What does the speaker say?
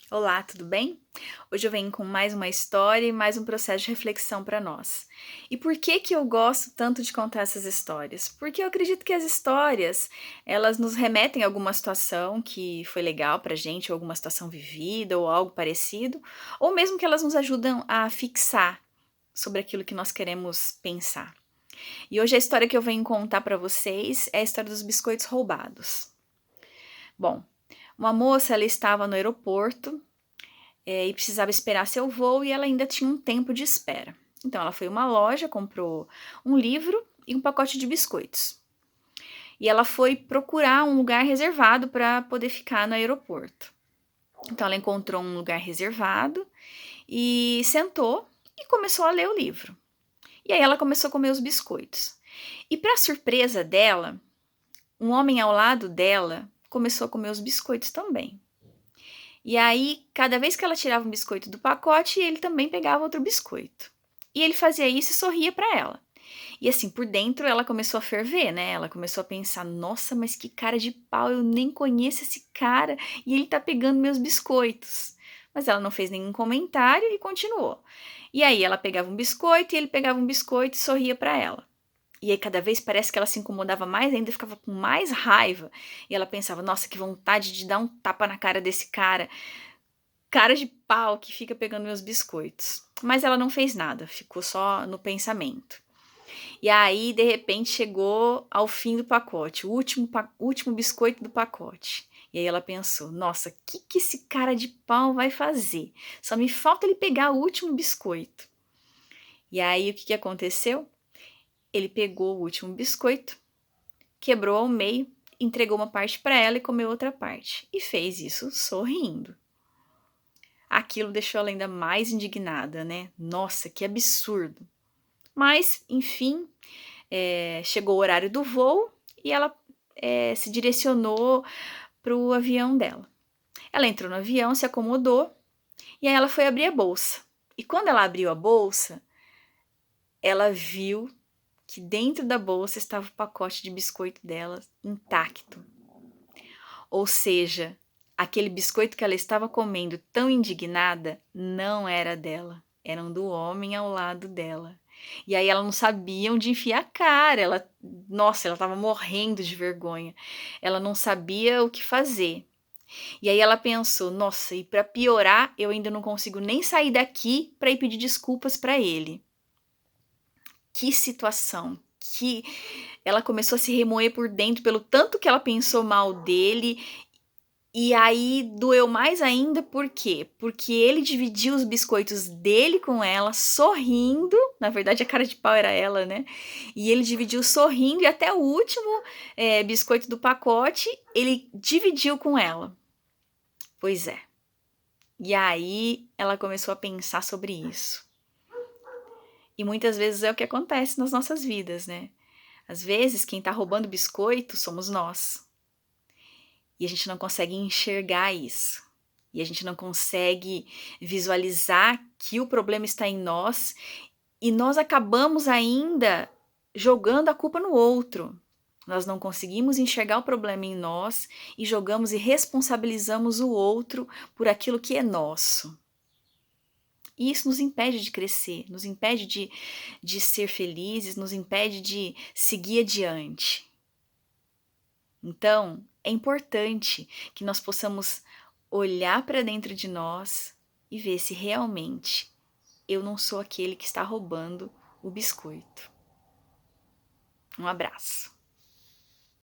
Olá, tudo bem? Hoje eu venho com mais uma história e mais um processo de reflexão para nós. E por que que eu gosto tanto de contar essas histórias? Porque eu acredito que as histórias, elas nos remetem a alguma situação que foi legal pra gente, ou alguma situação vivida, ou algo parecido, ou mesmo que elas nos ajudam a fixar sobre aquilo que nós queremos pensar. E hoje a história que eu venho contar para vocês é a história dos biscoitos roubados. Bom, uma moça ela estava no aeroporto e precisava esperar seu voo e ela ainda tinha um tempo de espera. Então ela foi a uma loja, comprou um livro e um pacote de biscoitos. E ela foi procurar um lugar reservado para poder ficar no aeroporto. Então ela encontrou um lugar reservado e sentou e começou a ler o livro. E aí ela começou a comer os biscoitos. E para surpresa dela, um homem ao lado dela começou a comer os biscoitos também. E aí, cada vez que ela tirava um biscoito do pacote, ele também pegava outro biscoito. E ele fazia isso e sorria para ela. E assim, por dentro ela começou a ferver, né? Ela começou a pensar: nossa, mas que cara de pau, eu nem conheço esse cara e ele tá pegando meus biscoitos. Mas ela não fez nenhum comentário e continuou. E aí ela pegava um biscoito e ele pegava um biscoito e sorria para ela. E aí cada vez parece que ela se incomodava mais ainda, ficava com mais raiva. E ela pensava: nossa, que vontade de dar um tapa na cara desse cara. Cara de pau que fica pegando meus biscoitos. Mas ela não fez nada, ficou só no pensamento. E aí, de repente, chegou ao fim do pacote, o último biscoito do pacote. E aí ela pensou: nossa, o que esse cara de pau vai fazer? Só me falta ele pegar o último biscoito. E aí, o que aconteceu? Ele pegou o último biscoito, quebrou ao meio, entregou uma parte para ela e comeu outra parte. E fez isso sorrindo. Aquilo deixou ela ainda mais indignada, né? Nossa, que absurdo. Mas, enfim, chegou o horário do voo e ela se direcionou para o avião dela. Ela entrou no avião, se acomodou e aí ela foi abrir a bolsa. E quando ela abriu a bolsa, ela viu que dentro da bolsa estava o pacote de biscoito dela intacto. Ou seja, aquele biscoito que ela estava comendo tão indignada não era dela, eram do homem ao lado dela. E aí ela não sabia onde enfiar a cara, nossa, ela estava morrendo de vergonha. Ela não sabia o que fazer. E aí ela pensou: nossa, e para piorar, eu ainda não consigo nem sair daqui para ir pedir desculpas para ele. Que situação, que ela começou a se remoer por dentro pelo tanto que ela pensou mal dele. E aí doeu mais ainda, por quê? Porque ele dividiu os biscoitos dele com ela, sorrindo, na verdade a cara de pau era ela, né, e ele dividiu sorrindo e até o último, biscoito do pacote, ele dividiu com ela. Pois é. E aí ela começou a pensar sobre isso. E muitas vezes é o que acontece nas nossas vidas, né. Às vezes quem tá roubando biscoito somos nós. E a gente não consegue enxergar isso. E a gente não consegue visualizar que o problema está em nós e nós acabamos ainda jogando a culpa no outro. Nós não conseguimos enxergar o problema em nós e jogamos e responsabilizamos o outro por aquilo que é nosso. E isso nos impede de crescer, nos impede de ser felizes, nos impede de seguir adiante. Então, é importante que nós possamos olhar para dentro de nós e ver se realmente eu não sou aquele que está roubando o biscoito. Um abraço.